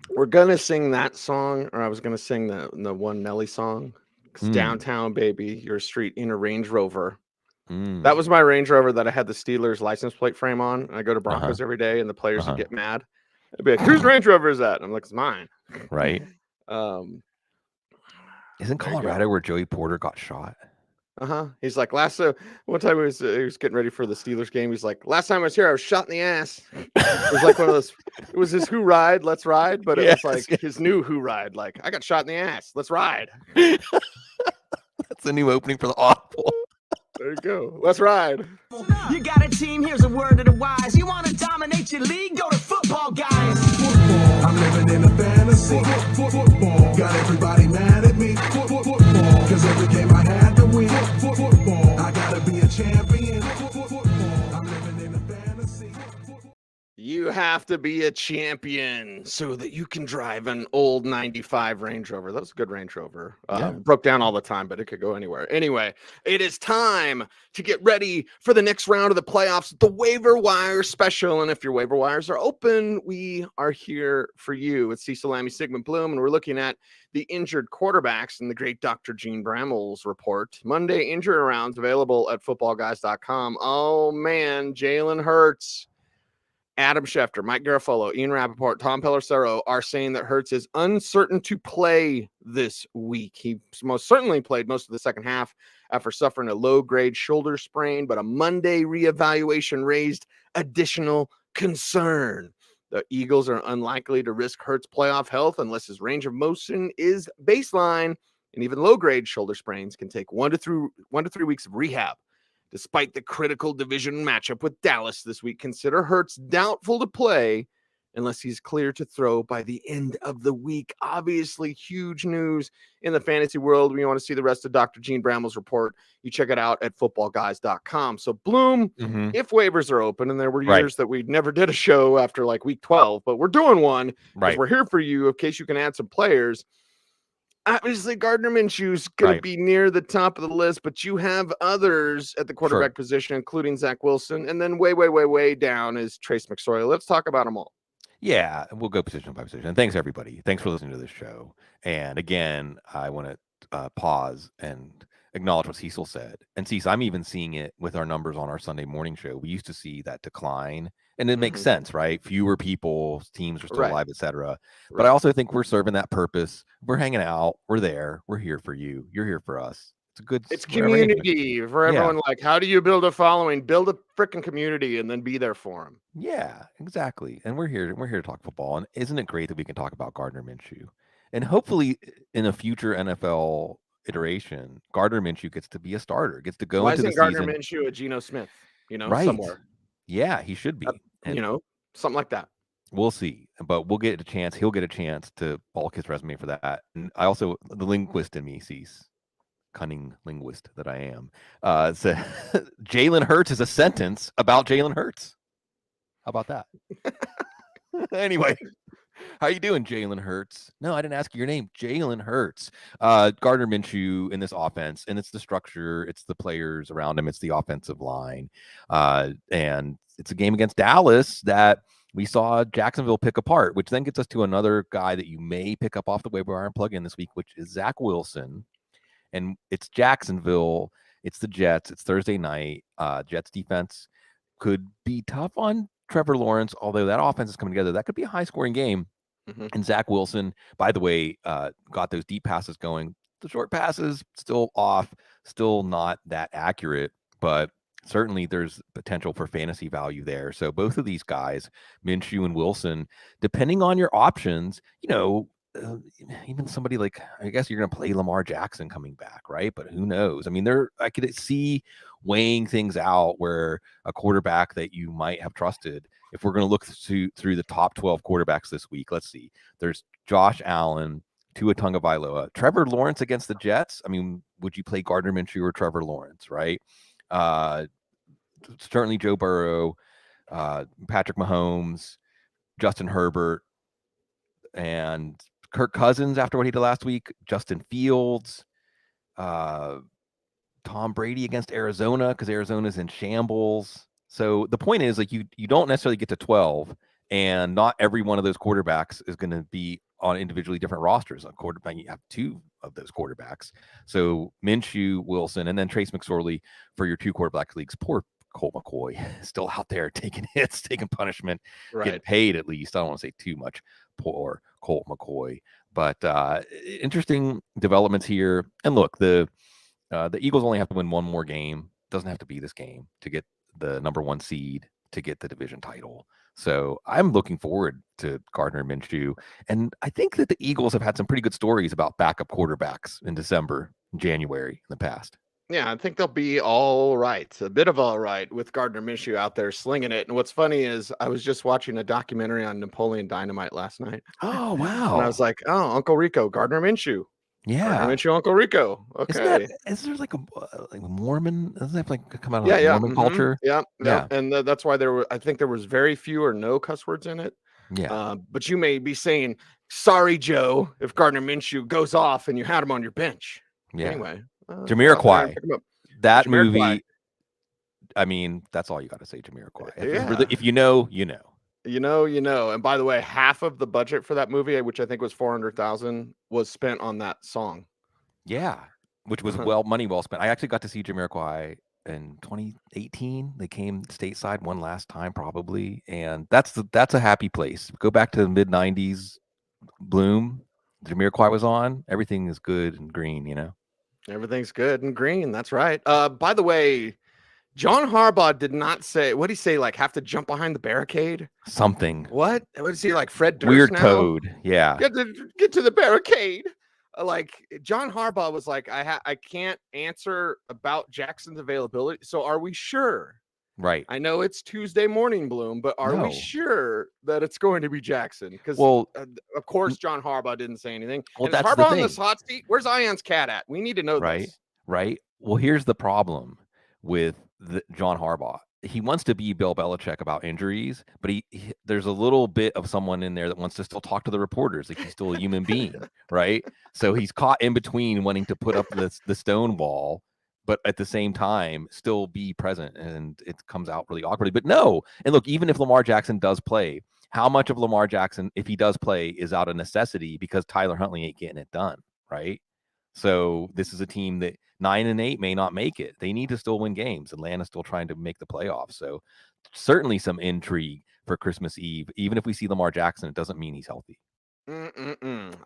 We're gonna sing that song, or I was gonna sing the one Nelly song. 'Cause downtown, baby, your street in a Range Rover. That was my Range Rover that I had the Steelers license plate frame on. And I go to Uh-huh. Broncos every day, and the players would Uh-huh. get mad. They'd be like, "Whose Range Rover is that?" And I'm like, "It's mine." Right. Um, Isn't there you go. Colorado where Joey Porter got shot? He's like, one time he was getting ready for the Steelers game. He's like, "Last time I was here, I was shot in the ass." It was like one of those. It was his "Who Ride, Let's Ride," but it Yes, was like his new "Who Ride." Like, I got shot in the ass. Let's ride. That's the new opening for the Audible. There you go. Let's ride. You got a team, here's a word of the wise. You want to dominate your league? Go to Football Guys. Football, I'm living in a fantasy. Football, got everybody mad at me. Football, cause every game I had to win. Football, I gotta be a champion. Football, I'm living in a fantasy. You have to be a champion so that you can drive an old 95 Range Rover. That was a good Range Rover. Broke down all the time, but it could go anywhere. Anyway, it is time to get ready for the next round of the playoffs, the waiver wire special. And if your waiver wires are open, we are here for you. It's Cecil, Lammey, Sigmund, Bloom, and we're looking at the injured quarterbacks in the great Dr. Gene Brammel's report. Monday injury rounds available at footballguys.com. Oh, man, Jalen Hurts, Adam Schefter, Mike Garafolo, Ian Rappaport, Tom Pelissero are saying that Hurts is uncertain to play this week. He most certainly played most of the second half after suffering a low-grade shoulder sprain, but a Monday reevaluation raised additional concern. The Eagles are unlikely to risk Hurts' playoff health unless his range of motion is baseline, and even low-grade shoulder sprains can take 1 to 3 weeks of rehab. Despite the critical division matchup with Dallas this week, consider Hurts doubtful to play unless he's clear to throw by the end of the week. Obviously, huge news in the fantasy world. We want to see the rest of Dr. Gene Brammel's report. You check it out at footballguys.com. So, Bloom, if waivers are open, and there were years that we never did a show after like week 12, but we're doing one because we're here for you in case you can add some players. Obviously, Gardner Minshew's going to be near the top of the list, but you have others at the quarterback position, including Zach Wilson, and then way down is Trace McSorley. Let's talk about them all. Yeah, we'll go position by position. And thanks, everybody. Thanks for listening to this show. And again, I want to pause and acknowledge what Cecil said. And Cecil, I'm even seeing it with our numbers on our Sunday morning show. We used to see that decline, and it makes sense, right? Fewer people, teams are still alive, etc. But I also think we're serving that purpose. We're hanging out. We're there. We're here for you. You're here for us. It's community for everyone. Like, how do you build a following? Build a freaking community and then be there for them. Yeah, exactly. And we're here to talk football. And isn't it great that we can talk about Gardner Minshew? And hopefully in a future NFL iteration, Gardner Minshew gets to be a starter, gets to go into the season. Why isn't Gardner Minshew a Geno Smith? Somewhere. Yeah, he should be. Something like that. We'll see, but we'll get a chance. He'll get a chance to bulk his resume for that. And I also, the linguist in me sees, cunning linguist that I am, said Jalen Hurts is a sentence about Jalen Hurts. How about that? Anyway, how you doing, Jalen Hurts? No, I didn't ask you your name. Jalen Hurts. Gardner Minshew in this offense, and it's the structure, it's the players around him, it's the offensive line. And it's a game against Dallas that we saw Jacksonville pick apart, which then gets us to another guy that you may pick up off the waiver wire and plug in this week, which is Zach Wilson. And it's Jacksonville. It's the Jets. It's Thursday night. Jets defense could be tough on Trevor Lawrence, although that offense is coming together. That could be a high-scoring game. And Zach Wilson, by the way, got those deep passes going. The short passes still off, still not that accurate, but certainly there's potential for fantasy value there. So both of these guys, Minshew and Wilson, depending on your options, even somebody like, I guess you're going to play Lamar Jackson coming back, right? But who knows? I mean, I could see weighing things out where a quarterback that you might have trusted, if we're going to look through the top 12 quarterbacks this week, let's see. There's Josh Allen, Tua Tagovailoa, Trevor Lawrence against the Jets. I mean, would you play Gardner Minshew or Trevor Lawrence, right? Certainly Joe Burrow, Patrick Mahomes, Justin Herbert, and Kirk Cousins after what he did last week, Justin Fields, Tom Brady against Arizona because Arizona's in shambles. So the point is, like, you don't necessarily get to 12 And not every one of those quarterbacks is going to be on individually different rosters. On quarterback, you have 2 of those quarterbacks. So Minshew, Wilson, and then Trace McSorley for your 2 quarterback leagues. Poor Colt McCoy still out there taking hits, taking punishment, getting paid at least. I don't want to say too much. Poor Colt McCoy. But interesting developments here. And look, the Eagles only have to win one more game. Doesn't have to be this game to get the number 1 seed, to get the division title. So I'm looking forward to Gardner Minshew. And I think that the Eagles have had some pretty good stories about backup quarterbacks in December, January in the past. Yeah, I think they'll be all right. A bit of all right with Gardner Minshew out there slinging it. And what's funny is I was just watching a documentary on Napoleon Dynamite last night. Oh, wow. And I was like, oh, Uncle Rico, Gardner Minshew. Yeah. Gardner Minshew, Uncle Rico. Okay. Is there like a Mormon? Doesn't that like come out of Yeah. Mormon culture? Yeah. And that's why I think there was very few or no cuss words in it. Yeah. But you may be saying, sorry, Joe, if Gardner Minshew goes off and you had him on your bench. Yeah. Anyway. Jamiroquai. That Jamiroquai. movie, I mean, that's all you got to say, Jamiroquai. Yeah. If you know, you know. You know. And by the way, half of the budget for that movie, which I think was $400,000, was spent on that song. Yeah, which was money well spent. I actually got to see Jamiroquai in 2018. They came stateside one last time, probably, and that's a happy place. Go back to the mid '90s, Bloom. Jamiroquai was on. Everything is good and green, you know. Everything's good and green. That's right. By the way, John Harbaugh did not say, what did he say? Like, have to jump behind the barricade? Something. What is he like? Fred Durst weird now? code. Yeah. Get to the barricade. Like John Harbaugh was like, I can't answer about Jackson's availability. So are we sure? Right. I know it's Tuesday morning, Bloom, but are we sure that it's going to be Jackson? Because, of course, John Harbaugh didn't say anything. Well, and that's Harbaugh the on this hot seat. Where's Ion's cat at? We need to know this. Right. Well, here's the problem with John Harbaugh. He wants to be Bill Belichick about injuries, but there's a little bit of someone in there that wants to still talk to the reporters, like he's still a human being, right? So he's caught in between wanting to put up the stone wall, but at the same time still be present, and it comes out really awkwardly. But no, and look, even if Lamar Jackson does play, how much of Lamar Jackson, if he does play, is out of necessity because Tyler Huntley ain't getting it done, right? So this is a team that 9-8 may not make it. They need to still win games. Atlanta's still trying to make the playoffs. So certainly some intrigue for Christmas Eve. Even if we see Lamar Jackson, it doesn't mean he's healthy.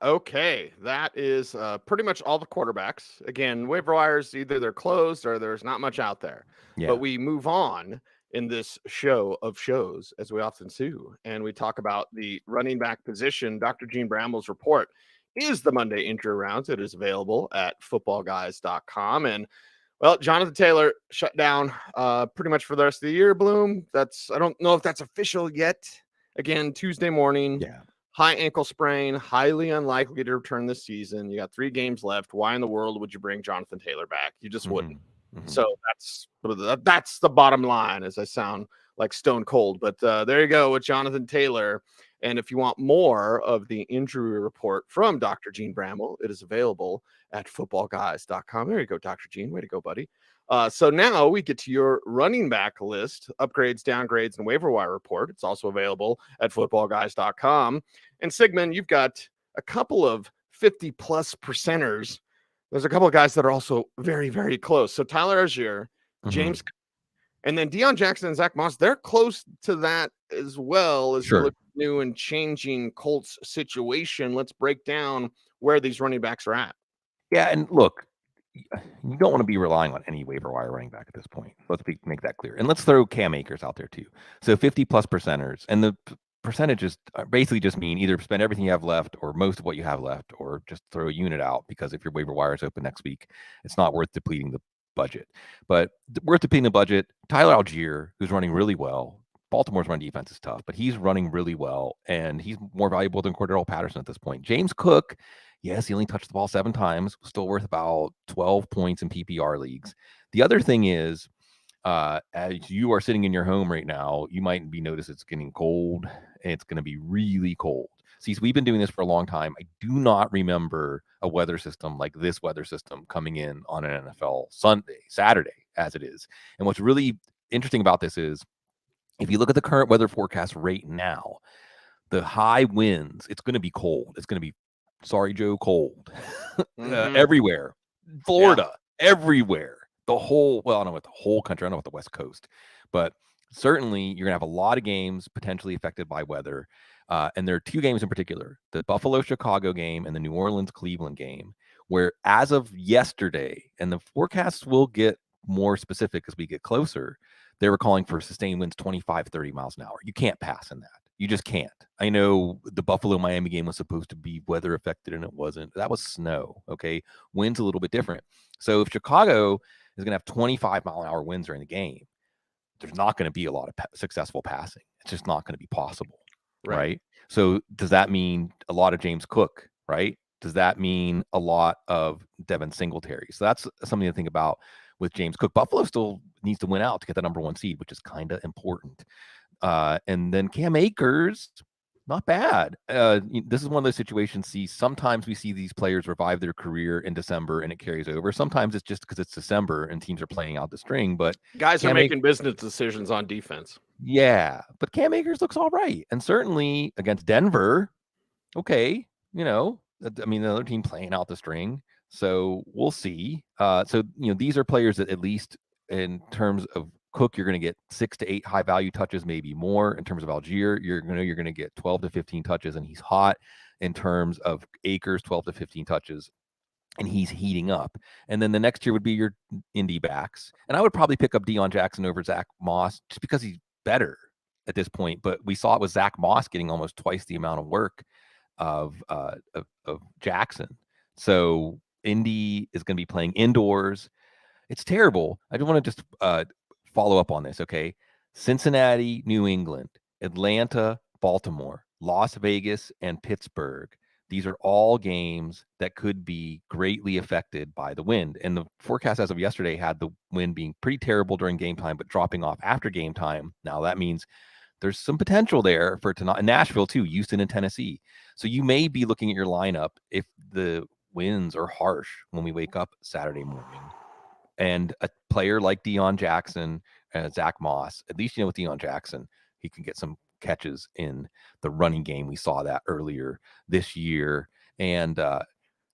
Okay, that is pretty much all the quarterbacks. Again, waiver wires, either they're closed or there's not much out there. Yeah. But we move on in this show of shows, as we often do, and we talk about the running back position. Dr. Gene Bramble's report is the Monday Injury Rounds. It is available at footballguys.com. And, well, Jonathan Taylor shut down pretty much for the rest of the year, Bloom. I don't know if that's official yet. Again, Tuesday morning. Yeah. High ankle sprain, highly unlikely to return this season. You got 3 games left. Why in the world would you bring Jonathan Taylor back? You just wouldn't. So that's the bottom line, as I sound like stone cold. But there you go with Jonathan Taylor. And if you want more of the injury report from Dr. Gene Bramble, it is available at footballguys.com. There you go, Dr. Gene. Way to go, buddy. So now we get to your running back list, upgrades, downgrades, and waiver wire report. It's also available at footballguys.com. And Sigmund, you've got a couple of 50-plus percenters. There's a couple of guys that are also very, very close. So Tyler Algier, James, and then Deion Jackson and Zach Moss, they're close to that as well as the new and changing Colts situation. Let's break down where these running backs are at. Yeah, and look, you don't want to be relying on any waiver wire running back at this point. Let's make that clear. And let's throw Cam Akers out there too. So 50-plus percenters. And the percentages basically just mean either spend everything you have left or most of what you have left, or just throw a unit out, because if your waiver wire is open next week, it's not worth depleting the budget. But worth depleting the budget, Tyler Algier, who's running really well. Baltimore's run defense is tough, but he's running really well, and he's more valuable than Cordell Patterson at this point. James Cook, yes, he only touched the ball 7 times, still worth about 12 points in PPR leagues. The other thing is, as you are sitting in your home right now, you might be noticed it's getting cold. It's going to be really cold. See, so we've been doing this for a long time. I do not remember a weather system like this weather system coming in on an NFL Saturday, as it is. And what's really interesting about this is If you look at the current weather forecast right now, the high winds, it's going to be cold. It's going to be, sorry, Joe, cold everywhere. Florida, everywhere. The whole, well, I don't know about the whole country. I don't know about the West Coast, but certainly you're going to have a lot of games potentially affected by weather. And there are two games in particular, the Buffalo-Chicago game and the New Orleans-Cleveland game, where as of yesterday, and the forecasts will get more specific as we get closer, they were calling for sustained winds 25, 30 miles an hour. You can't pass in that. You just can't. I know the Buffalo-Miami game was supposed to be weather affected and it wasn't. That was snow, okay? Wind's a little bit different. So if Chicago is going to have 25 mile an hour winds during the game, there's not going to be a lot of successful passing. It's just not going to be possible, right? So does that mean a lot of James Cook, right? Does that mean a lot of Devin Singletary? So that's something to think about with James Cook. Buffalo still needs to win out to get the number 1 seed, which is kind of important. And then Cam Akers, not bad. This is one of those situations. Sometimes we see these players revive their career in December and it carries over. Sometimes it's just because it's December and teams are playing out the string. But guys are making business decisions on defense. Yeah, but Cam Akers looks all right, and certainly against Denver. Okay, I mean, the other team playing out the string, so we'll see. So these are players that at least in terms of Cook, you're going to get 6 to 8 high value touches, maybe more. In terms of Algier, you're going to get 12 to 15 touches, and he's hot. In terms of Akers, 12 to 15 touches, and he's heating up. And then the next year would be your Indy backs, and I would probably pick up Deion Jackson over Zach Moss just because he's better at this point. But we saw it with Zach Moss getting almost twice the amount of work of Jackson. So Indy is going to be playing indoors. It's terrible. I just want to just follow up on this, okay? Cincinnati, New England, Atlanta, Baltimore, Las Vegas, and Pittsburgh. These are all games that could be greatly affected by the wind. And the forecast as of yesterday had the wind being pretty terrible during game time, but dropping off after game time. Now that means there's some potential there for it to not, in Nashville too, Houston and Tennessee. So you may be looking at your lineup if the winds are harsh when we wake up Saturday morning. And a player like Deion Jackson, Zach Moss, at least with Deion Jackson, he can get some catches in the running game. We saw that earlier this year. And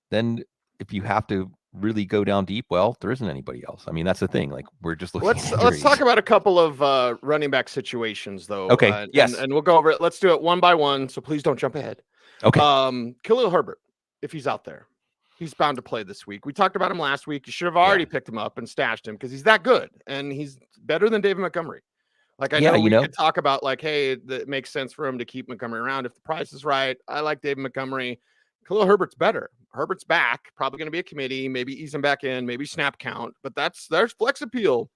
then if you have to really go down deep, well, there isn't anybody else. I mean, that's the thing. Like, we're just looking. Let's talk about a couple of running back situations, though. Okay. Yes. And we'll go over it. Let's do it one by one. So please don't jump ahead. Okay. Khalil Herbert, if he's out there, he's bound to play this week. We talked about him last week. You should have already picked him up and stashed him because he's that good and he's better than David Montgomery. Like, I know we could talk about like, hey, it makes sense for him to keep Montgomery around if the price is right. I like David Montgomery. Khalil Herbert's better. Herbert's back, probably going to be a committee, maybe ease him back in, maybe snap count, but there's flex appeal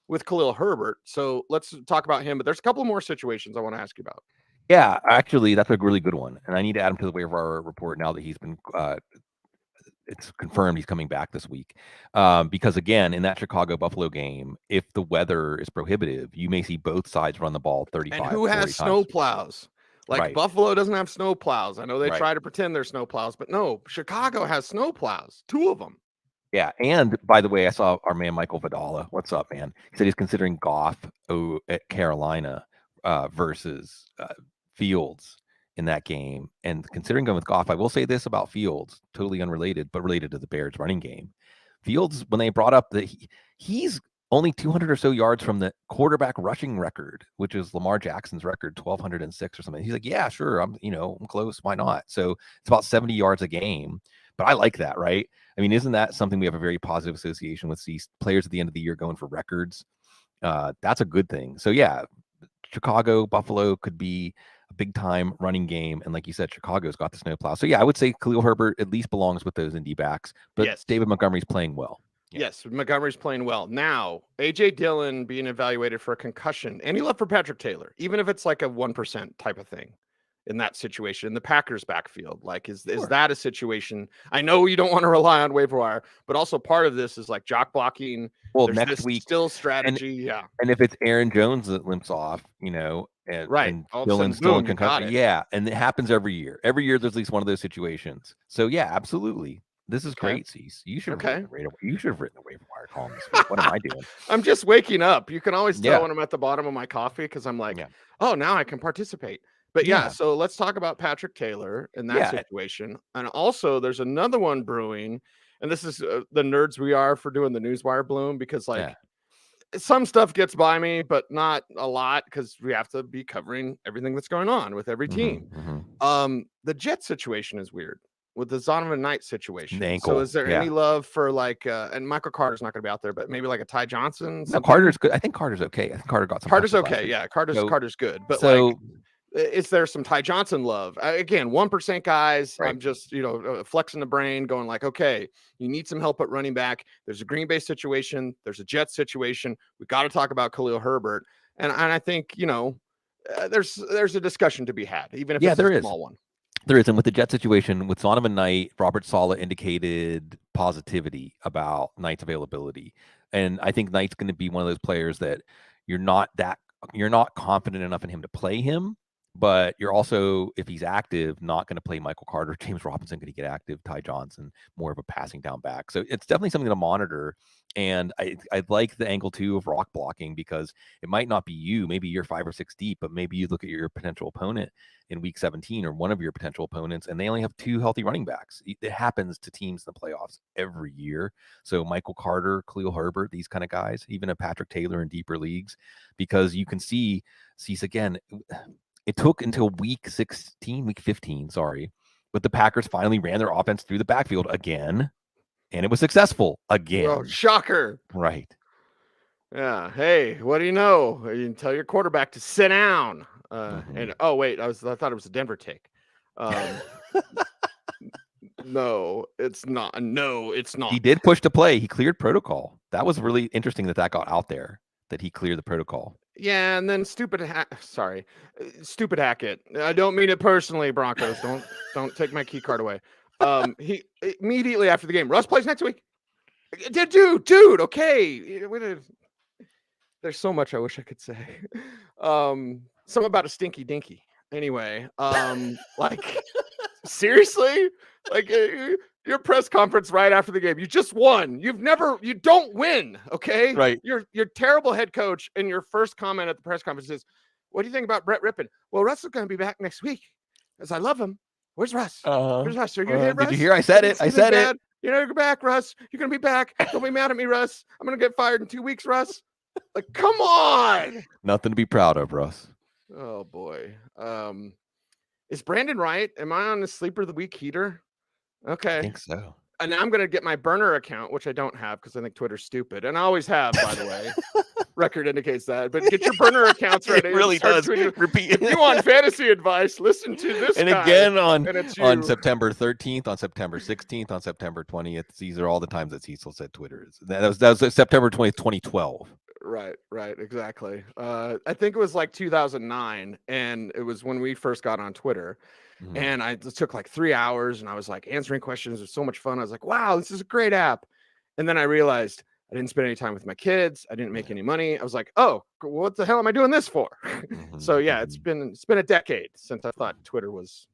with Khalil Herbert. So let's talk about him, but there's a couple more situations I want to ask you about. Yeah, actually, that's a really good one. And I need to add him to the waiver report now that he's been, it's confirmed he's coming back this week. Because again, in that Chicago-Buffalo game, if the weather is prohibitive, you may see both sides run the ball 35 And who has snow plows? Like Buffalo doesn't have snow plows. I know they try to pretend they're snow plows, but no, Chicago has snow plows, 2 of them. Yeah, and by the way, I saw our man Michael Vidala. What's up, man? He said he's considering Goff at Carolina versus Fields in that game. And considering going with Goff, I will say this about Fields, totally unrelated, but related to the Bears running game. Fields, when they brought up that he's only 200 or so yards from the quarterback rushing record, which is Lamar Jackson's record, 1,206 or something. He's like, yeah, sure. I'm close. Why not? So it's about 70 yards a game, but I like that, right? I mean, isn't that something we have a very positive association with? These players at the end of the year going for records. That's a good thing. So yeah, Chicago, Buffalo could be a big time running game. And like you said, Chicago's got the snowplow. So yeah, I would say Khalil Herbert at least belongs with those Indy backs, but yes, David Montgomery's playing well. Yeah. Yes, Montgomery's playing well. Now, A.J. Dillon being evaluated for a concussion, and he left for Patrick Taylor, even if it's like a 1% type of thing in that situation, in the Packers backfield. Like, is that a situation? I know you don't want to rely on waiver wire, but also part of this is like jock blocking. Well, next week still strategy. And if it's Aaron Jones that limps off, and Dillon's still in concussion. Yeah. And it happens every year. Every year there's at least one of those situations. So yeah, absolutely. This is great, Cecil. You should have written the waiver wire. calm this week. What am I doing? I'm just waking up. You can always tell Yeah. when I'm at the bottom of my coffee because I'm like, Yeah. oh, now I can participate. But yeah, Yeah. so let's talk about Patrick Taylor in that Yeah. situation. And also, there's another one brewing. And this is the nerds we are for doing the Newswire Bloom because, like, some stuff gets by me, but not a lot because we have to be covering everything that's going on with every team. The Jet situation is weird with the Zonovan Knight situation. The ankle, So is there any love for like and Michael Carter's not going to be out there, but maybe like a Ty Johnson? No, Carter's good. I think Carter's okay. I think Carter got some. Carter's touches last okay. week. Yeah, Carter's good. But so like, is there some Ty Johnson love? Again, 1% guys. Right. I'm just, flexing the brain, going like, okay, you need some help at running back. There's a Green Bay situation. There's a Jets situation. We got to talk about Khalil Herbert. And I think, there's a discussion to be had, even if it's a small one. There is. And with the Jet situation, with Zonovan Knight, Robert Saleh indicated positivity about Knight's availability. And I think Knight's going to be one of those players that you're not confident enough in him to play him, but you're also, if he's active, not going to play Michael Carter. James Robinson going to get active, Ty Johnson, more of a passing down back. So it's definitely something to monitor. And I like the angle too of rock blocking because it might not be you. Maybe you're 5 or 6 deep, but maybe you look at your potential opponent in week 17 or one of your potential opponents, and they only have 2 healthy running backs. It happens to teams in the playoffs every year. So Michael Carter, Khalil Herbert, these kind of guys, even a Patrick Taylor in deeper leagues, because you can see again, it took until week 15, but the Packers finally ran their offense through the backfield again, and it was successful again. Oh, shocker. Right. Yeah. Hey, what do you know? You can tell your quarterback to sit down. And oh wait, I thought it was a Denver take. No, it's not. No, it's not. He did push to play. He cleared protocol. That was really interesting that got out there, that he cleared the protocol. Yeah, and then stupid Hackett. I don't mean it personally, Broncos. Don't take my key card away. He immediately after the game, Russ plays next week. Dude, okay. There's so much I wish I could say. Something about a stinky dinky. Anyway, like seriously, like your press conference right after the game. You just won. You don't win. Okay. Right. You're terrible head coach. And your first comment at the press conference is, what do you think about Brett Rippon? Well, Russ is going to be back next week because I love him. Where's Russ? Where's Russ? Are you here, Russ? Did you hear? I said it. You're back, Russ. You're going to be back. Don't be mad at me, Russ. I'm going to get fired in 2 weeks, Russ. Like, come on. Nothing to be proud of, Russ. Oh boy. Is Brandon right? Am I on the sleeper of the week heater? Okay. I think so. And I'm going to get my burner account, which I don't have because I think Twitter's stupid. And I always have, by the way. Record indicates that. But get your burner accounts ready. It really does. Repeat. If you want fantasy advice, listen to this and guy. Again on September 13th, on September 16th, on September 20th. These are all the times that Cecil said Twitter is. That was September 20th, 2012. Right, exactly. I think it was like 2009, and it was when we first got on Twitter. And it took like 3 hours, and I was like answering questions. It was so much fun. I was like, wow, this is a great app. And then I realized I didn't spend any time with my kids. I didn't make any money. I was like, oh, what the hell am I doing this for? So yeah, it's been a decade since I thought Twitter was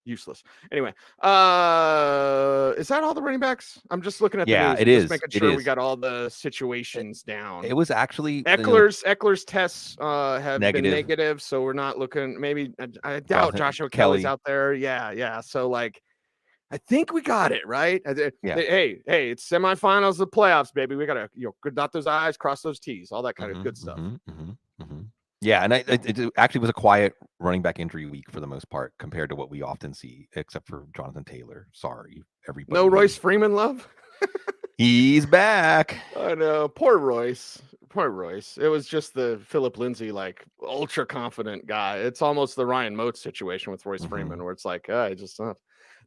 useless. Anyway, is that all the running backs? I'm just looking at the news. It is. Just making sure we got all the situations down. It was actually Eckler's tests have been negative, so we're not looking. Maybe I doubt Joshua Kelly's out there. Yeah. So like, I think we got it right. Hey, it's semifinals of the playoffs, baby. We gotta dot those I's, cross those T's, all that kind of good stuff. Yeah, and it actually was a quiet running back injury week for the most part compared to what we often see, except for Jonathan Taylor. Sorry, everybody. No Royce Freeman love. He's back. I know. Poor Royce. It was just the Philip Lindsay, like ultra confident guy. It's almost the Ryan Moats situation with Royce Freeman, where it's like, I just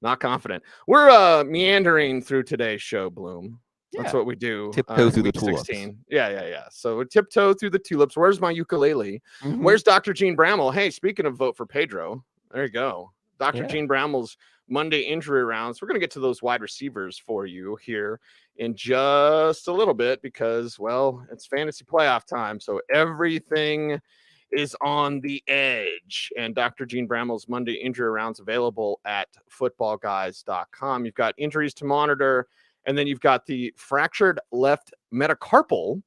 not confident. We're meandering through today's show, Bloom. That's what we do. Tiptoe through the tulips. 16. Yeah. So tiptoe through the tulips. Where's my ukulele? Where's Dr. Gene Bramall? Hey, speaking of vote for Pedro, there you go. Dr. Gene Bramall's Monday injury rounds. We're going to get to those wide receivers for you here in just a little bit because, well, it's fantasy playoff time. So everything is on the edge. And Dr. Gene Bramall's Monday injury rounds available at footballguys.com. You've got injuries to monitor. And then you've got the fractured left metacarpal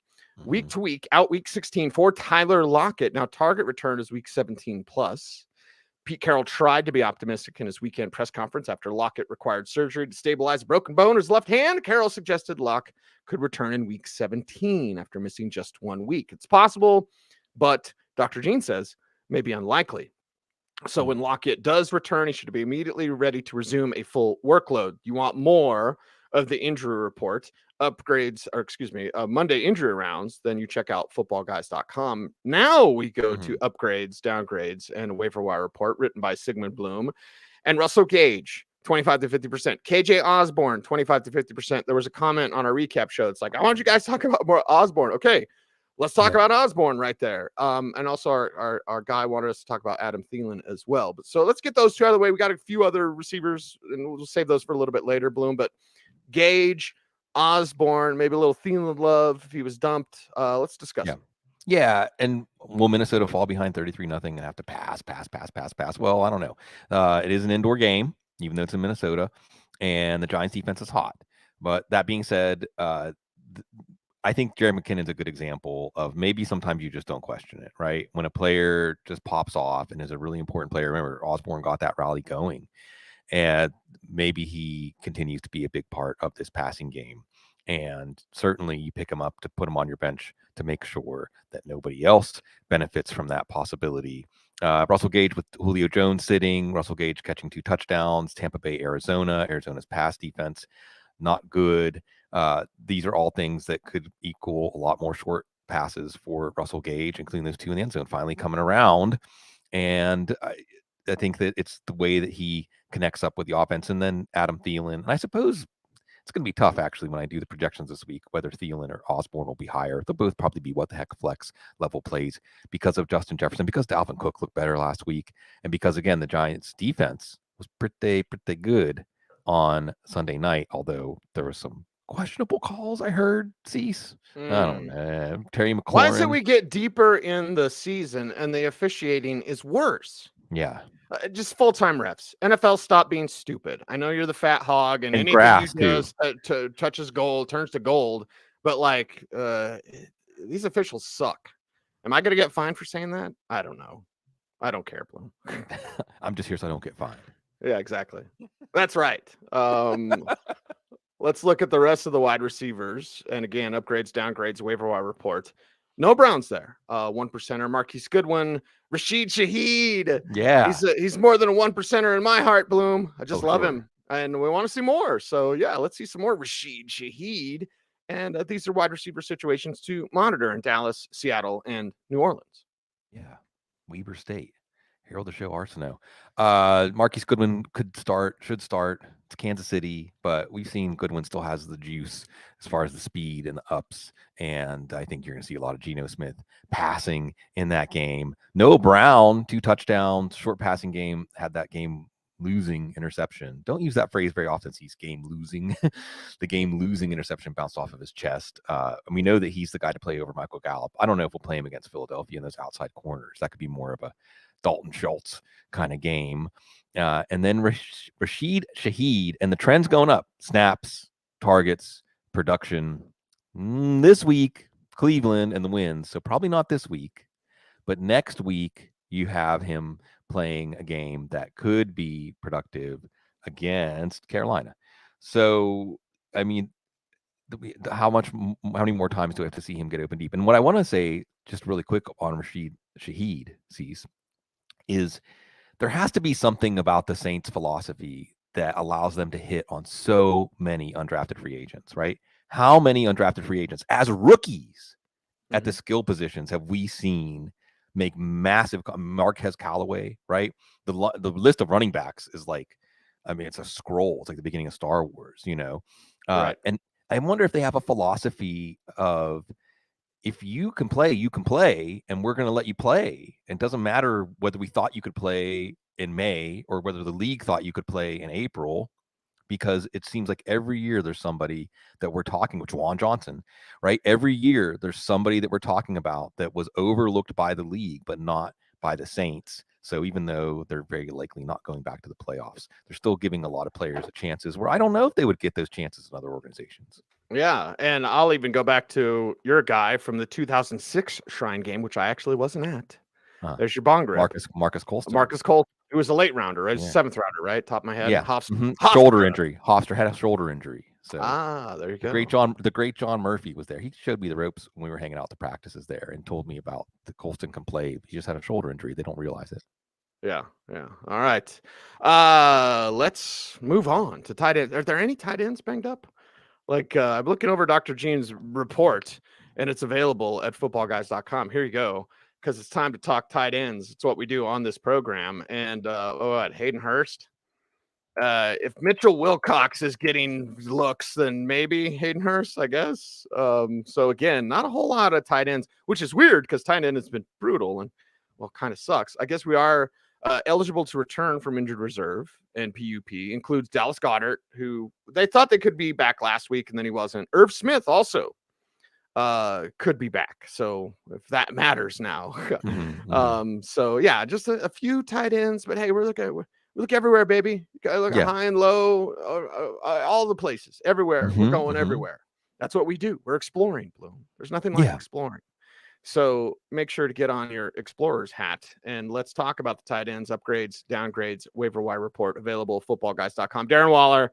week to week, out week 16 for Tyler Lockett. Now, target return is week 17 plus. Pete Carroll tried to be optimistic in his weekend press conference after Lockett required surgery to stabilize a broken bone in his left hand. Carroll suggested Locke could return in week 17 after missing just 1 week. It's possible, but Dr. Jean says maybe unlikely. So when Lockett does return, he should be immediately ready to resume a full workload. You want more of the injury report, Monday injury rounds, then you check out footballguys.com. Now we go to upgrades, downgrades, and waiver wire report written by Sigmund Bloom and Russell Gage, 25 to 50%. KJ Osborne, 25 to 50%. There was a comment on our recap show. It's like, I want you guys to talk about more Osborne. Okay, let's talk about Osborne right there. And also our guy wanted us to talk about Adam Thielen as well. But so let's get those two out of the way. We got a few other receivers, and we'll save those for a little bit later, Bloom. But Gage, Osborne, maybe a little Thielen love if he was dumped. Let's discuss him. Yeah, and will Minnesota fall behind 33-0 and have to pass? Well, I don't know. It is an indoor game, even though it's in Minnesota, and the Giants defense is hot. But that being said, I think Jerry McKinnon's a good example of maybe sometimes you just don't question it, right? When a player just pops off and is a really important player. Remember, Osborne got that rally going. And maybe he continues to be a big part of this passing game. And certainly you pick him up to put him on your bench to make sure that nobody else benefits from that possibility. Russell Gage with Julio Jones sitting, Russell Gage catching 2 touchdowns, Tampa Bay, Arizona's pass defense, not good. These are all things that could equal a lot more short passes for Russell Gage, including those 2 in the end zone finally coming around. And I think that it's the way that he connects up with the offense. And then Adam Thielen. And I suppose it's going to be tough, actually, when I do the projections this week, whether Thielen or Osborne will be higher. They'll both probably be what the heck flex level plays because of Justin Jefferson, because Dalvin Cook looked better last week, and because, again, the Giants' defense was pretty good on Sunday night, although there were some questionable calls I heard, Cease. I don't know. Terry McLaurin. Why is it we get deeper in the season and the officiating is worse? Yeah. Just full-time refs. NFL, stop being stupid. I know you're the fat hog, and anything grass, you do touches gold turns to gold. But like, these officials suck. Am I going to get fined for saying that? I don't know. I don't care, Bloom. I'm just here so I don't get fined. Yeah, exactly. That's right. Let's look at the rest of the wide receivers. And again, upgrades, downgrades, waiver wire report. No Browns there. 1%er Marquise Goodwin, Rashid Shaheed. Yeah, he's more than a 1%er in my heart, Bloom. I just love him, and we want to see more. So yeah, let's see some more Rashid Shaheed. And these are wide receiver situations to monitor in Dallas, Seattle, and New Orleans. Yeah, Weber State, Herald the Show, Arsenault. Marquise Goodwin should start. It's Kansas City, but we've seen Goodwin still has the juice as far as the speed and the ups. And I think you're going to see a lot of Geno Smith passing in that game. Noah Brown, 2 touchdowns, short passing game, had that game losing interception. Don't use that phrase very often. He's game losing. The game losing interception bounced off of his chest. And we know that he's the guy to play over Michael Gallup. I don't know if we'll play him against Philadelphia in those outside corners. That could be more of a Dalton Schultz kind of game. And then Rashid Shaheed, and the trend's going up. Snaps, targets, production. This week, Cleveland and the wins. So probably not this week. But next week, you have him playing a game that could be productive against Carolina. So, I mean, how many more times do I have to see him get open deep? And what I want to say, just really quick on Rashid Shaheed, is there has to be something about the Saints' philosophy that allows them to hit on so many undrafted free agents, right? How many undrafted free agents as rookies at the skill positions have we seen make massive? Marquez Callaway, right? The list of running backs is like, I mean, it's a scroll. It's like the beginning of Star Wars, right. And I wonder if they have a philosophy of, if you can play, and we're going to let you play. It doesn't matter whether we thought you could play in May or whether the league thought you could play in April, because it seems like every year there's somebody that we're talking with, Juwan Johnson, right? Every year there's somebody that we're talking about that was overlooked by the league, but not by the Saints, So even though they're very likely not going back to the playoffs, they're still giving a lot of players chances where I don't know if they would get those chances in other organizations. Yeah, and I'll even go back to your guy from the 2006 Shrine game, which I actually wasn't at. There's your bong grip. Marcus Colston. Marcus Colt, who was a late rounder, right? 7th rounder, right? Top of my head. Yeah. Hofstra. Shoulder injury. Hofstra had a shoulder injury. So there you go. The great John Murphy was there. He showed me the ropes when we were hanging out the practices there and told me about the Colston can play. He just had a shoulder injury. They don't realize it. Yeah. All right. Let's move on to tight ends. Are there any tight ends banged up? Like I'm looking over Dr. Gene's report, and it's available at footballguys.com. Here you go, because it's time to talk tight ends. It's what we do on this program. And Hayden Hurst. If Mitchell Wilcox is getting looks, then maybe Hayden Hurst, I guess. So again, not a whole lot of tight ends, which is weird because tight end has been brutal and kind of sucks. I guess we are eligible to return from injured reserve, and PUP includes Dallas Goedert, who they thought they could be back last week, and then he wasn't. Irv Smith also could be back. So if that matters now. So yeah, just a few tight ends, but hey, we look everywhere, baby. Look high and low, all the places, everywhere. We're going everywhere. That's what we do. We're exploring, Bloom. There's nothing like exploring. So make sure to get on your explorer's hat, and let's talk about the tight ends, upgrades, downgrades, waiver wire report available at footballguys.com. Darren Waller,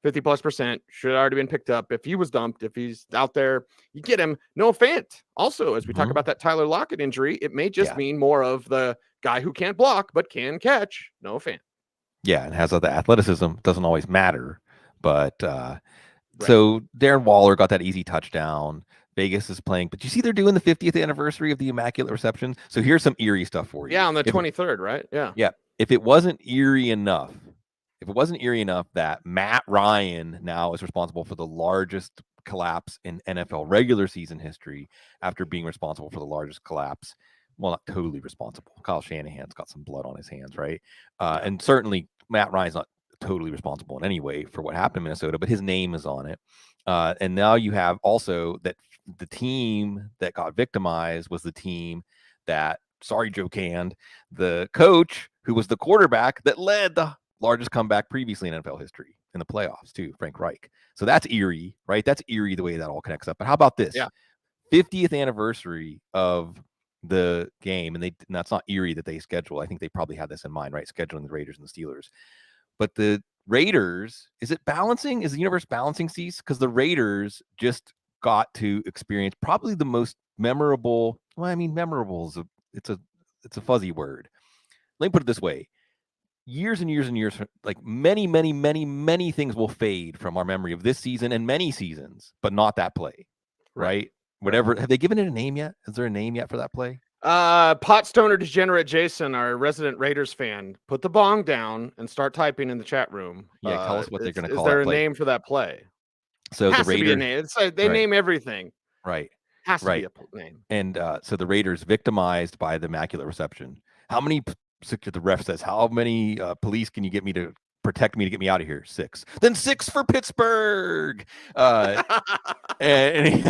50+%, should have already been picked up. If he was dumped, if he's out there, you get him. Noah Fant. Also, as we talk about that Tyler Lockett injury, it may just mean more of the guy who can't block but can catch. Noah Fant. Yeah, and has the athleticism. Doesn't always matter, but so Darren Waller got that easy touchdown. Vegas is playing, but you see they're doing the 50th anniversary of the Immaculate Reception. So here's some eerie stuff for you. Yeah, on the 23rd, right? Yeah. Yeah. If it wasn't eerie enough that Matt Ryan now is responsible for the largest collapse in NFL regular season history after being responsible for the largest collapse. Well, not totally responsible. Kyle Shanahan's got some blood on his hands, right? And certainly Matt Ryan's not totally responsible in any way for what happened in Minnesota, but his name is on it. And now you have also that the team that got victimized was the team that, sorry, Joe Canned, the coach who was the quarterback that led the largest comeback previously in NFL history in the playoffs too, Frank Reich. So that's eerie, right? That's eerie the way that all connects up. But how about this? Yeah. 50th anniversary of the game, and that's not eerie that they schedule. I think they probably had this in mind, right? Scheduling the Raiders and the Steelers. But the Raiders, is it balancing? Is the universe balancing, Cease? Because the Raiders just got to experience probably the most memorable. Well, I mean, memorable is it's a fuzzy word. Let me put it this way: years and years and years, like many things will fade from our memory of this season and many seasons, but not that play, right? Whatever. Have they given it a name yet? Is there a name yet for that play? Pot Stoner Degenerate Jason, our resident Raiders fan, put the bong down and start typing in the chat room. Yeah, tell us what they're going to call it. Is there a name for that play? So the Raiders, it's like they name everything. Right. Has to be a name. And so the Raiders victimized by the Immaculate Reception. How many? The ref says, how many police can you get me to protect me to get me out of here? 6. Then 6 for Pittsburgh. Anyway,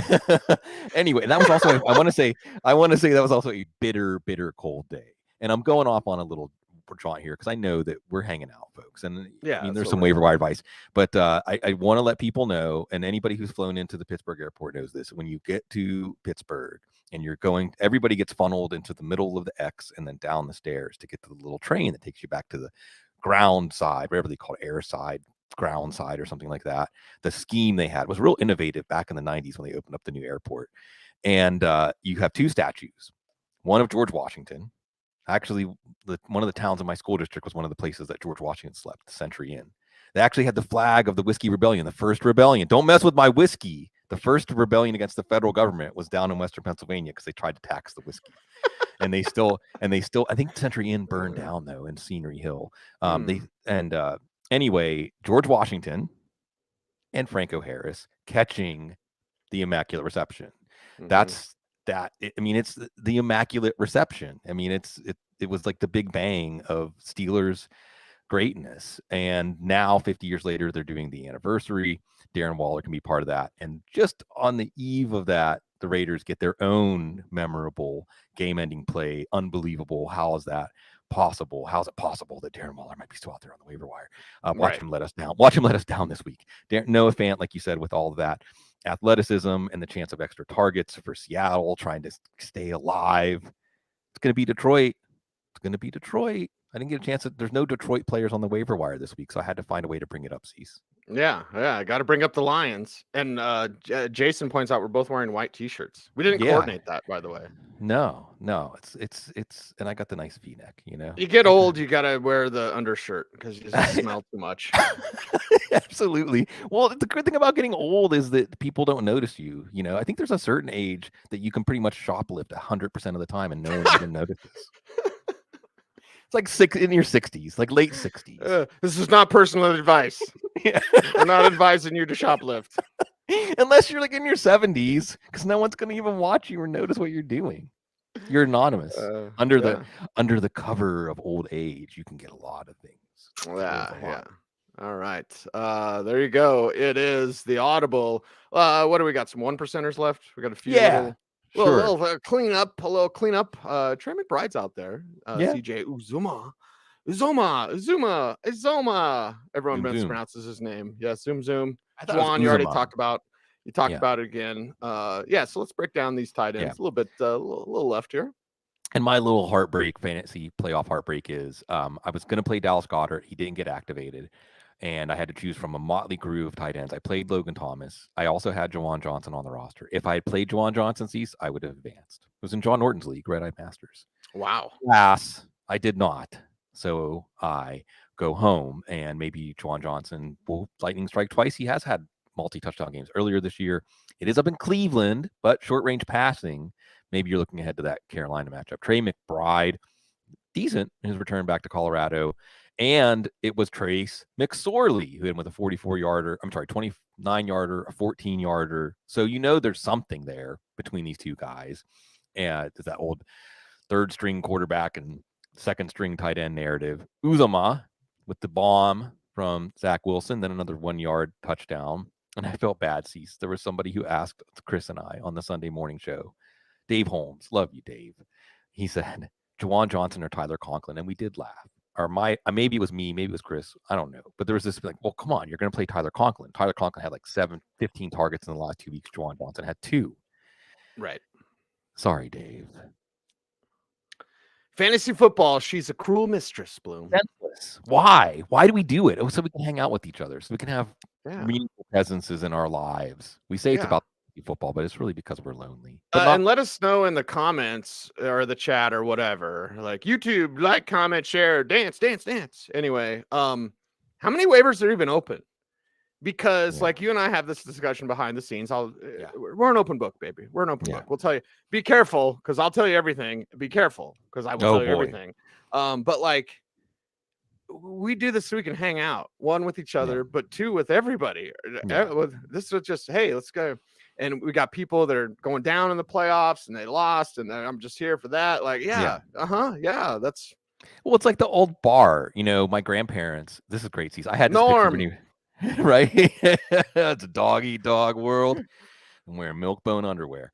that was also I want to say that was also a bitter cold day. And I'm going off on a little jaunt here because I know that we're hanging out, folks. And I mean, there's some waiver wire advice, but I want to let people know, and anybody who's flown into the Pittsburgh airport knows this. When you get to Pittsburgh and you're going, everybody gets funneled into the middle of the X and then down the stairs to get to the little train that takes you back to the ground side, whatever they call it, air side, ground side, or something like that. The scheme they had was real innovative back in the 90s when they opened up the new airport. And you have 2 statues, one of George Washington. Actually, one of the towns in my school district was one of the places that George Washington slept, the Century Inn. They actually had the flag of the Whiskey Rebellion, the first rebellion. Don't mess with my whiskey. The first rebellion against the federal government was down in Western Pennsylvania because they tried to tax the whiskey. and they still, I think Century Inn burned down though in Scenery Hill. Anyway, George Washington and Franco Harris catching the Immaculate Reception. That's that. It's the Immaculate Reception. It was like the big bang of Steelers greatness. And now 50 years later, they're doing the anniversary. Darren Waller can be part of that. And just on the eve of that, the Raiders get their own memorable game-ending play. Unbelievable. How is that? possible? How's it possible that Darren Waller might be still out there on the waiver wire? Watch Right. him let us down. Watch him let us down this week. Noah Fant, like you said, with all of that athleticism and the chance of extra targets for Seattle, trying to stay alive. It's going to be Detroit. It's going to be Detroit. I didn't get a chance. There's no Detroit players on the waiver wire this week, so I had to find a way to bring it up, Cease. Yeah. I got to bring up the Lions. And Jason points out we're both wearing white T-shirts. We didn't coordinate that, by the way. No. It's, and I got the nice V-neck. You get old, you got to wear the undershirt because you just smell too much. Absolutely. Well, the good thing about getting old is that people don't notice you. I think there's a certain age that you can pretty much shoplift 100% of the time, and no one even notices. It's like in your 60s, like late 60s. This is not personal advice. We're not advising you to shoplift. Unless you're like in your 70s, because no one's going to even watch you or notice what you're doing. You're anonymous. Under the cover of old age, you can get a lot of things. Yeah. All right. There you go. It is the Audible. What do we got? Some 1%ers left? We got a few. Little cleanup. Trey McBride's out there. CJ Uzoma. Everyone mispronounces his name. Yeah, Zoom. Juwan, you already talked about. You talked about it again. So let's break down these tight ends a little bit. A little left here. And my little heartbreak, fantasy playoff heartbreak is I was going to play Dallas Goedert. He didn't get activated. And I had to choose from a motley crew of tight ends. I played Logan Thomas. I also had Juwan Johnson on the roster. If I had played Juwan Johnson, I would have advanced. It was in John Norton's league, Red Eye Masters. Wow. Alas, I did not. So I go home, and maybe Juwan Johnson will lightning strike twice. He has had multi-touchdown games earlier this year. It is up in Cleveland, but short-range passing, maybe you're looking ahead to that Carolina matchup. Trey McBride, decent in his return back to Colorado. And it was Trace McSorley who hit him with a 29-yarder, a 14-yarder. So there's something there between these two guys. And it's that old third-string quarterback and second-string tight end narrative. Uzomah with the bomb from Zach Wilson, then another 1-yard touchdown. And I felt bad, Cease. There was somebody who asked Chris and I on the Sunday morning show, Dave Holmes, love you, Dave. He said, Juwan Johnson or Tyler Conklin, and we did laugh. Or maybe it was me, maybe it was Chris, I don't know. But there was this well, come on, you're going to play Tyler Conklin. Tyler Conklin had like 15 targets in the last 2 weeks. Juwan Johnson had 2. Right. Sorry, Dave. Fantasy football, she's a cruel mistress, Bloom. Senseless. Why? Why do we do it? So we can hang out with each other, so we can have meaningful presences in our lives. We say it's about football, but it's really because we're lonely. And let us know in the comments or the chat or whatever, like YouTube, like, comment, share, dance. Anyway, how many waivers are even open? Because like you and I have this discussion behind the scenes. We're an open book, baby. We're an open book. We'll tell you, be careful, because I'll tell you everything. Be careful, because I will tell you everything. But like, we do this so we can hang out, 1 with each other, but 2 with everybody. This is just, hey, let's go. And we got people that are going down in the playoffs and they lost, and I'm just here for that. Like, that's. Well, it's like the old bar, my grandparents. This is great, Cecil. I had this Norm, right? It's a dog-eat-dog world. I'm wearing milk bone underwear.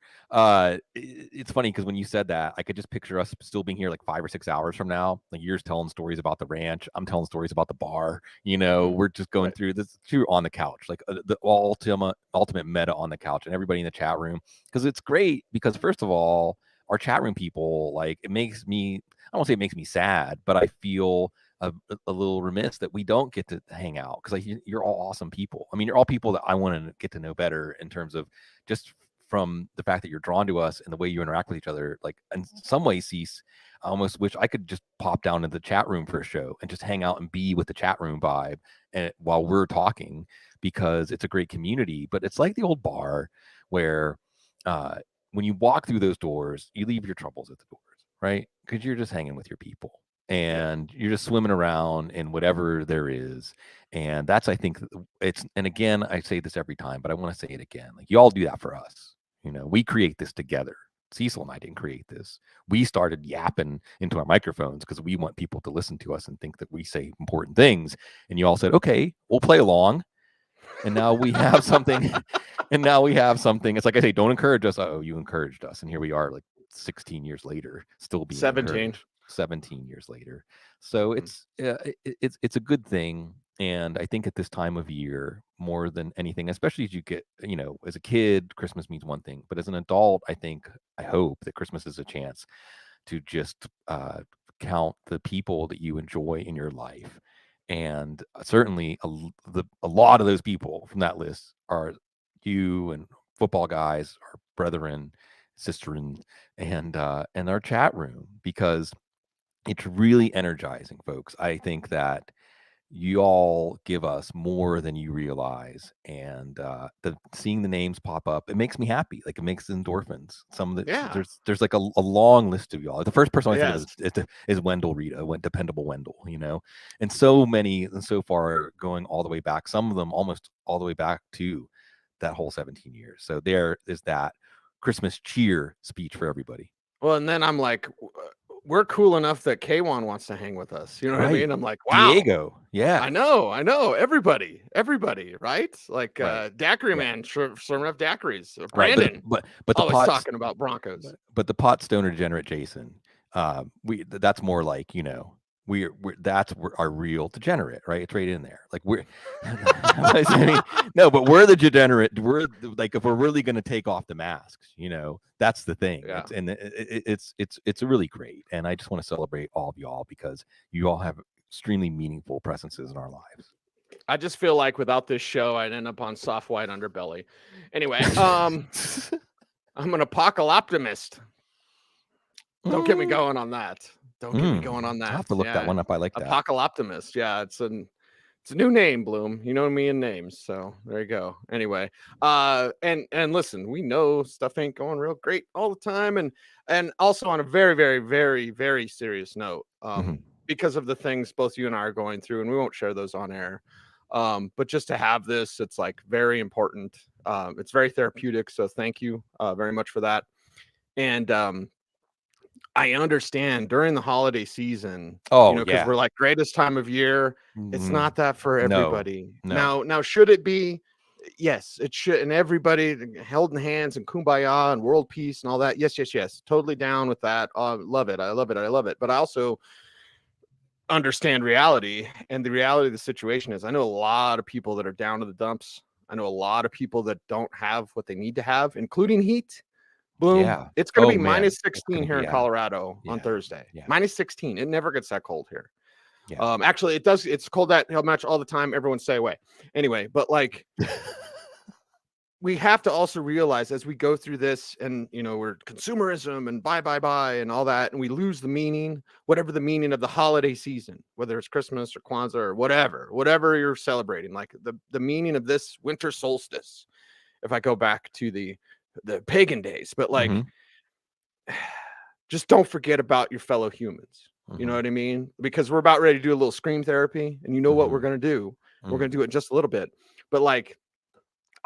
It's funny because when you said that, I could just picture us still being here like 5 or 6 hours from now. Like, you're telling stories about the ranch, I'm telling stories about the bar. We're just going through this. You're on the couch, like the ultimate meta on the couch, and everybody in the chat room. Because it's great. Because first of all, our chat room people, like, it makes me. I won't say it makes me sad, but I feel a little remiss that we don't get to hang out, because you're all awesome people. I mean, you're all people that I want to get to know better in terms of just from the fact that you're drawn to us and the way you interact with each other. Like, in some ways, Cease, I almost wish I could just pop down to the chat room for a show and just hang out and be with the chat room vibe and while we're talking, because it's a great community. But it's like the old bar where when you walk through those doors, you leave your troubles at the doors, right? Because you're just hanging with your people. And you're just swimming around in whatever there is. And that's, I think, and again, I say this every time, but I want to say it again. Like, you all do that for us. We create this together. Cecil and I didn't create this. We started yapping into our microphones because we want people to listen to us and think that we say important things. And you all said, okay, we'll play along. And now we have something. It's like I say, don't encourage us. Oh, you encouraged us. And here we are, like 16 years later, still being 17. 17 years later. So it's a good thing. And I think at this time of year, more than anything, especially as you get, as a kid, Christmas means one thing. But as an adult, I hope that Christmas is a chance to just count the people that you enjoy in your life. And certainly a lot of those people from that list are you and football guys, our brethren, sisterin, and our chat room, because it's really energizing, folks. I think that you all give us more than you realize, and seeing the names pop up, it makes me happy. Like, it makes endorphins. Some of the there's like a long list of y'all. The first person I think of is Wendell Rita, dependable Wendell, and so many, and so far going all the way back, some of them almost all the way back to that whole 17 years. So there is that Christmas cheer speech for everybody. Well, and then I'm like, we're cool enough that K1 wants to hang with us. You know what I mean? I'm like, wow. Diego. Yeah. I know. Everybody, right? Like Daiquiri Man, sure enough, daiquiris. Brandon, but always talking about Broncos. But the pot stoner degenerate Jason, that's more like, that's our real degenerate, right? It's right in there. Like, we're no, but we're the degenerate. We're like, if we're really going to take off the masks, that's the thing. Yeah. It's really great. And I just want to celebrate all of y'all, because you all have extremely meaningful presences in our lives. I just feel like without this show, I'd end up on soft white underbelly. Anyway, I'm an apocalyptimist. Don't get me going on that. Don't get me going on that. I'll have to look that one up. I like that. Apocalyptimist. Yeah, it's a new name, Bloom. You know me in names, so there you go. Anyway, and listen, we know stuff ain't going real great all the time, and also on a very, very, very, very serious note, because of the things both you and I are going through, and we won't share those on air. But just to have this, it's like very important. It's very therapeutic. So thank you very much for that. And I understand during the holiday season, because we're like greatest time of year. It's not that for everybody. No. Now, should it be? Yes, it should. And everybody held in hands and kumbaya and world peace and all that. Yes. Totally down with that. Love it. I love it. But I also understand reality, and the reality of the situation is I know a lot of people that are down to the dumps. I know a lot of people that don't have what they need to have, including heat. Boom. Yeah. It's going to be minus 16 here in Colorado on Thursday. Yeah. Minus 16. It never gets that cold here. Yeah. Actually, it does. It's cold that much all the time. Everyone stay away. Anyway, but like, we have to also realize as we go through this, and we're consumerism and buy and all that, and we lose the meaning, whatever the meaning of the holiday season, whether it's Christmas or Kwanzaa or whatever you're celebrating, like the meaning of this winter solstice. If I go back to the pagan days, but like, just don't forget about your fellow humans. You know what I mean? Because we're about ready to do a little scream therapy, and what we're going to do. We're going to do it in just a little bit, but like,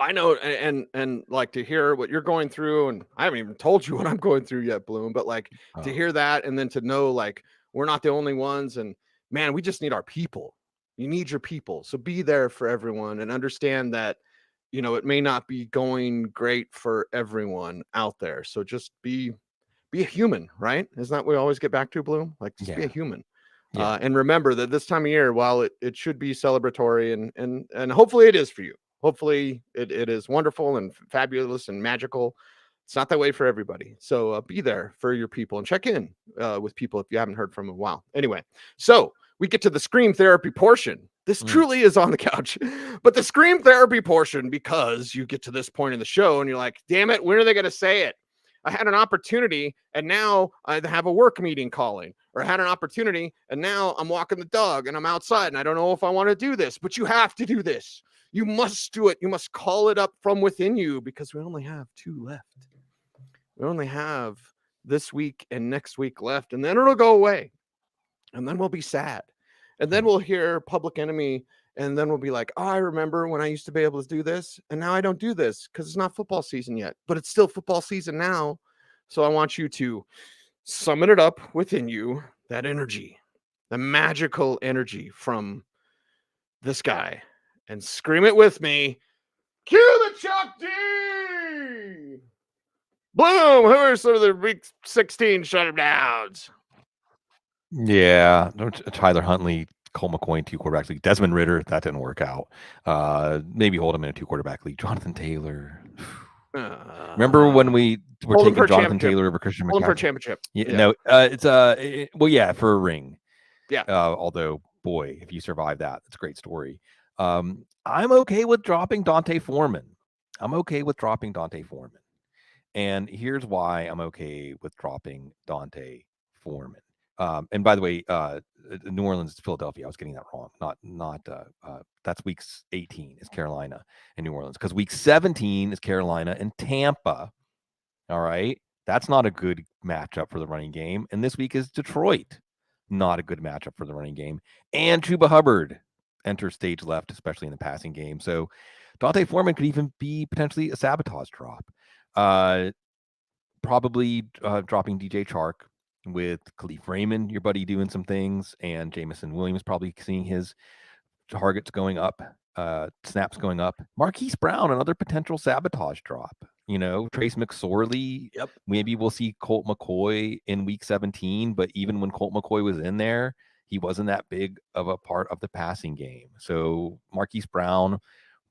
I know, and like, to hear what you're going through, and I haven't even told you what I'm going through yet, Bloom, but like, to hear that, and then to know like we're not the only ones, and man, we just need our people. You need your people, so be there for everyone, and understand that it may not be going great for everyone out there. So just be a human, right? Isn't that what we always get back to, Bloom? Like, just be a human. And remember that this time of year, while it should be celebratory, and hopefully it is for you. Hopefully it is wonderful and fabulous and magical. It's not that way for everybody. So be there for your people, and check in with people if you haven't heard from them in a while. Anyway, so we get to the scream therapy portion. This truly is on the couch, but the scream therapy portion, because you get to this point in the show and you're like, damn it, when are they going to say it? I had an opportunity, and now I have a work meeting calling, or I had an opportunity, and now I'm walking the dog and I'm outside and I don't know if I want to do this, but you have to do this. You must do it. You must call it up from within you, because we only have 2 left. We only have this week and next week left, and then it'll go away, and then we'll be sad, and then we'll hear Public Enemy, and then we'll be like, oh, I remember when I used to be able to do this, and now I don't do this because it's not football season yet, but it's still football season now. So I want you to summon it up within you, that energy, the magical energy from this guy, and scream it with me. Cue the Chuck D! Bloom, who are some of the week 16 shutdowns? Yeah, Tyler Huntley, Cole McCoy in 2 quarterback league. Desmond Ritter, that didn't work out. Maybe hold him in a 2 quarterback league. Jonathan Taylor. Remember when we were Hold him taking for Jonathan championship. Taylor over Christian Hold him for a McCaffrey? championship. Yeah, no, it's well, yeah, for a ring. Yeah. Although, boy, if you survive that, it's a great story. I'm okay with dropping Dante Foreman. And here's why I'm okay with dropping Dante Foreman. And by the way, New Orleans to Philadelphia, I was getting that wrong. Not that's week 18 is Carolina and New Orleans, because week 17 is Carolina and Tampa. All right. That's not a good matchup for the running game. And this week is Detroit. Not a good matchup for the running game. And Chuba Hubbard enters stage left, especially in the passing game. So Dante Foreman could even be potentially a sabotage drop. Probably dropping DJ Chark with Khalif Raymond, your buddy, doing some things, and Jamison Williams probably seeing his targets going up, snaps going up. Marquise Brown, another potential sabotage drop. Trace McSorley. Yep. Maybe we'll see Colt McCoy in week 17, but even when Colt McCoy was in there, he wasn't that big of a part of the passing game. So Marquise Brown,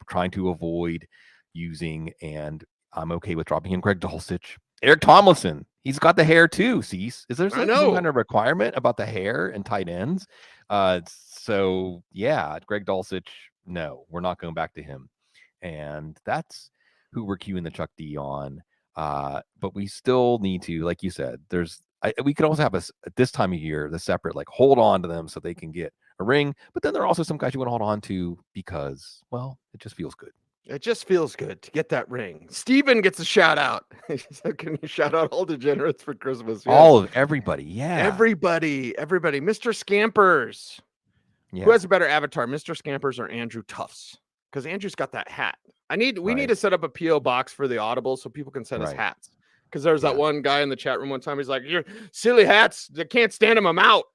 trying to avoid using, and I'm okay with dropping in Greg Dulcich. Eric Tomlinson, he's got the hair too, Cease. Is there some kind of requirement about the hair and tight ends? So yeah, Greg Dulcich, no, we're not going back to him. And that's who we're queuing the Chuck D on. But we still need to, like you said, we could also have at this time of year, the separate, like, hold on to them so they can get a ring. But then there are also some guys you want to hold on to because, well, it just feels good. It just feels good to get that ring. Steven gets a shout out. He said, can you shout out all degenerates for Christmas? Yes. Everybody. Yeah. Everybody. Mr. Scampers. Yeah. Who has a better avatar, Mr. Scampers or Andrew Tufts? Because Andrew's got that hat. We need to set up a P.O. box for the Audible so people can send us hats. Because there's that one guy in the chat room one time. He's like, "Your silly hats. They can't stand them. I'm out.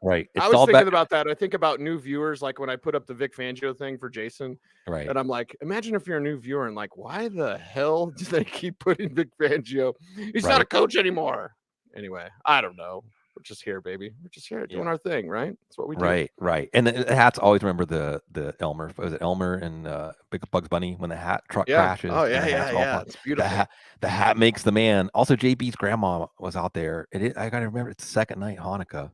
Right. I was thinking about that. I think about new viewers, like when I put up the Vic Fangio thing for Jason. Right. And I'm like, imagine if you're a new viewer and like, why the hell do they keep putting Vic Fangio? He's not a coach anymore. Anyway, I don't know. We're just here, baby. We're just here doing our thing, right? That's what we do. Right. And the hats, always remember the Elmer. Was it Elmer and Big Bugs Bunny when the hat truck crashes? Oh, yeah. It's beautiful. The hat makes the man. Also, JB's grandma was out there. I got to remember, it's the second night Hanukkah.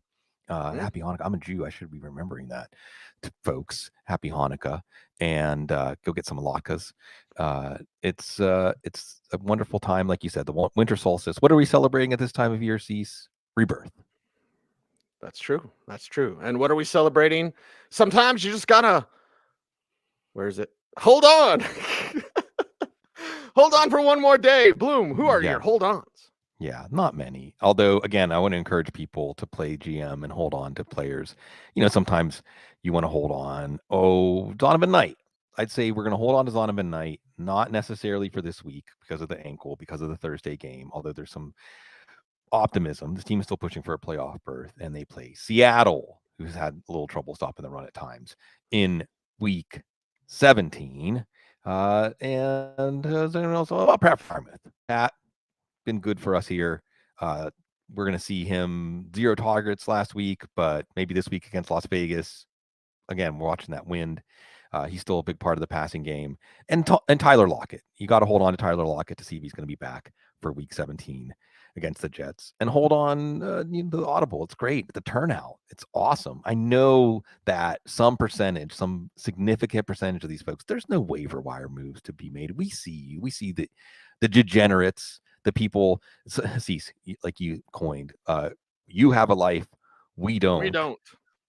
Happy Hanukkah. I'm a Jew. I should be remembering that, folks. Happy Hanukkah. And go get some latkes. It's a wonderful time, like you said, the winter solstice. What are we celebrating at this time of year, Cease? Rebirth. That's true. And what are we celebrating? Sometimes you just gotta, where is it? Hold on. Hold on for one more day. Bloom, who are your hold-ons? Yeah, not many. Although, again, I want to encourage people to play GM and hold on to players. Sometimes you want to hold on. Oh, Donovan Knight. I'd say we're going to hold on to Donovan Knight, not necessarily for this week because of the ankle, because of the Thursday game, although there's some optimism. This team is still pushing for a playoff berth, and they play Seattle, who's had a little trouble stopping the run at times, in week 17. And also Pat Freiermuth. Pat, been good for us here. We're going to see him 0 targets last week, but maybe this week against Las Vegas. Again, we're watching that wind. He's still a big part of the passing game. And Tyler Lockett. You got to hold on to Tyler Lockett to see if he's going to be back for week 17 against the Jets. And hold on the Audible. It's great. The turnout. It's awesome. I know that some significant percentage of these folks, there's no waiver wire moves to be made. We see you. We see the degenerates, the people, like you coined, you have a life. We don't.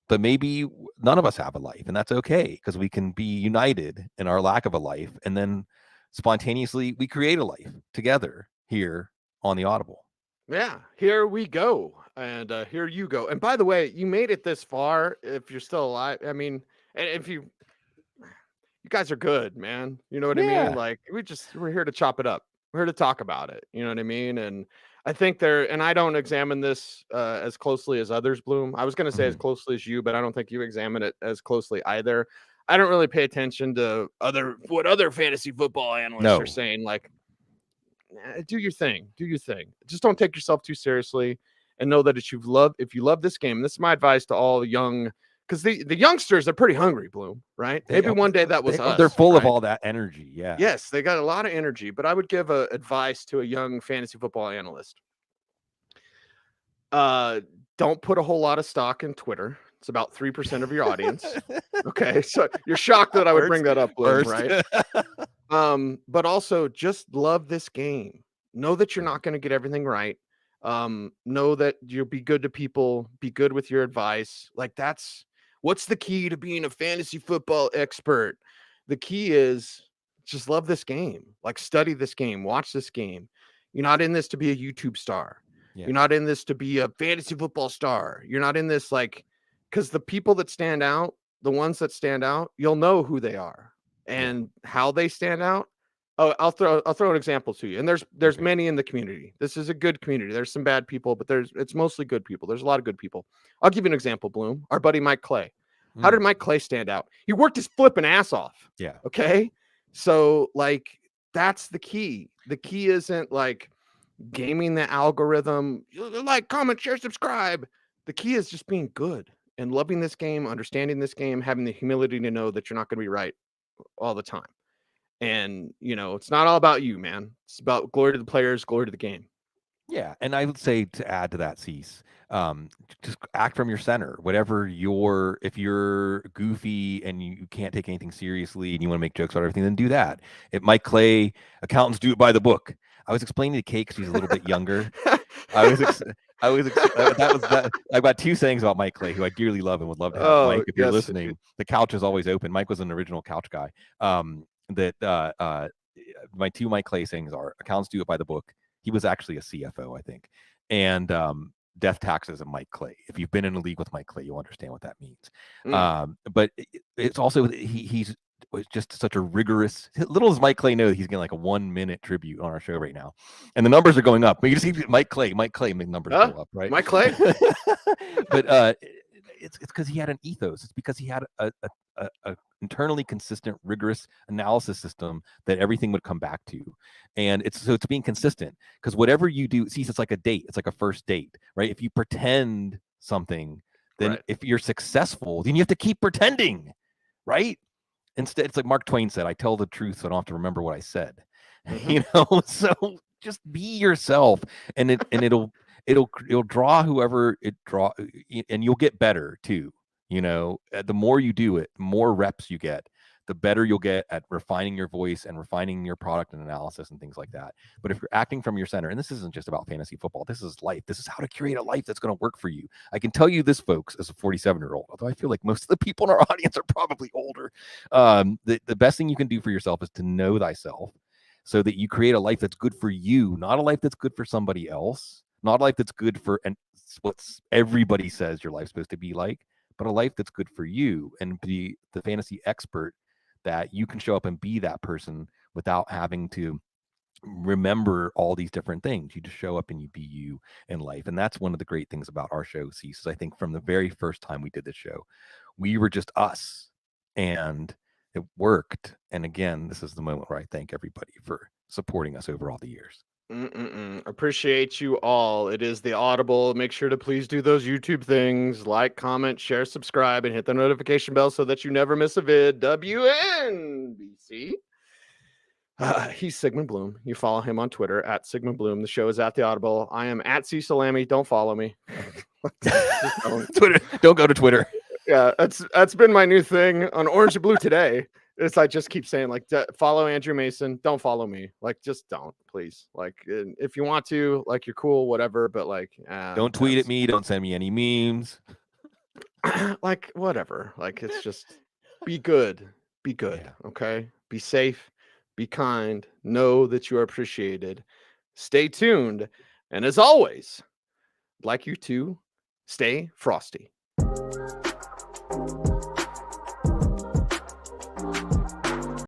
But maybe none of us have a life, and that's okay, because we can be united in our lack of a life, and then spontaneously we create a life together here on the Audible. Yeah, here we go. And here you go. And by the way, you made it this far if you're still alive. I mean, and if you guys are good, man. You know what I mean? Like, we're here to chop it up. We're here to talk about it. You know what I mean? And I think and I don't examine this as closely as others, Bloom. I was going to say as closely as you, but I don't think you examine it as closely either. I don't really pay attention to what other fantasy football analysts are saying. Like, do your thing. Just don't take yourself too seriously. and know that if you love this game, this is my advice to all young, because the youngsters are pretty hungry, Bloom, right? Maybe one day that was us. They're full of right? all that energy. Yeah. Yes, they got a lot of energy, but I would give advice to a young fantasy football analyst. Don't put a whole lot of stock in Twitter. It's about 3% of your audience. Okay, so you're shocked that I would bring that up, Bloom, right? But also just love this game. Know that you're not going to get everything right. Know that you'll be good to people, be good with your advice. Like, that's what's the key to being a fantasy football expert. The key is just love this game, like study this game, watch this game. You're not in this to be a YouTube star. Yeah. You're not in this to be a fantasy football star. You're not in this because the people that stand out, the ones that stand out, you'll know who they are and how they stand out. Oh, I'll throw an example to you. And there's many in the community. This is a good community. There's some bad people, but it's mostly good people. There's a lot of good people. I'll give you an example, Bloom. Our buddy Mike Clay. How did Mike Clay stand out? He worked his flipping ass off. Yeah. Okay. So that's the key. The key isn't gaming the algorithm. Like, comment, share, subscribe. The key is just being good and loving this game, understanding this game, having the humility to know that you're not going to be right all the time. And, it's not all about you, man. It's about glory to the players, glory to the game. Yeah. And I would say, to add to that, Cease, just act from your center. If you're goofy and you can't take anything seriously and you want to make jokes about everything, then do that. If Mike Clay, accountants do it by the book. I was explaining to Kate because she's a little bit younger. I've got two sayings about Mike Clay, who I dearly love and would love to have. Mike, if you're listening, the couch is always open. Mike was an original couch guy. My two Mike Clay sayings are: accountants do it by the book. He was actually a CFO, I think, and death taxes and Mike Clay. If you've been in a league with Mike Clay, you'll understand what that means. But it's also he's just such a rigorous. Little as Mike Clay knows, he's getting like a 1-minute tribute on our show right now, and the numbers are going up. But you just see Mike Clay, the numbers go up, right? Mike Clay, but it's because he had an ethos. It's because he had a internally consistent, rigorous analysis system that everything would come back to. And it's being consistent, because whatever you do, see, it's like a date. It's like a first date, right? If you pretend something, then if you're successful, then you have to keep pretending, right? Instead, it's like Mark Twain said, I tell the truth so I don't have to remember what I said. So just be yourself, and it'll draw whoever it draw, and you'll get better too. The more you do it, the more reps you get, the better you'll get at refining your voice and refining your product and analysis and things like that. But if you're acting from your center, and this isn't just about fantasy football, this is life. This is how to create a life that's going to work for you. I can tell you this, folks, as a 47-year-old, although I feel like most of the people in our audience are probably older. The best thing you can do for yourself is to know thyself, so that you create a life that's good for you, not a life that's good for somebody else, not a life that's good for what everybody says your life's supposed to be like, but a life that's good for you, and be the fantasy expert that you can show up and be that person without having to remember all these different things. You just show up and you be you in life. And that's one of the great things about our show, Cecil. I think from the very first time we did this show, we were just us, and it worked. And again, this is the moment where I thank everybody for supporting us over all the years. Appreciate you all. It is the Audible. Make sure to please do those YouTube things: like, comment, share, subscribe, and hit the notification bell so that you never miss a vid. WNBC. He's Sigmund Bloom. You follow him on Twitter at Sigmund Bloom. The show is at the Audible. I am at Cecil Lammey. Don't follow me. Twitter. Don't go to Twitter. Yeah, that's been my new thing on Orange and Blue today. I just keep saying, follow Andrew Mason. Don't follow me. Just don't, please. If you want to, you're cool, whatever. But don't tweet at me. Don't send me any memes. Whatever. It's just be good. Be good. Yeah. Okay. Be safe. Be kind. Know that you are appreciated. Stay tuned. And as always, I'd like you to stay frosty.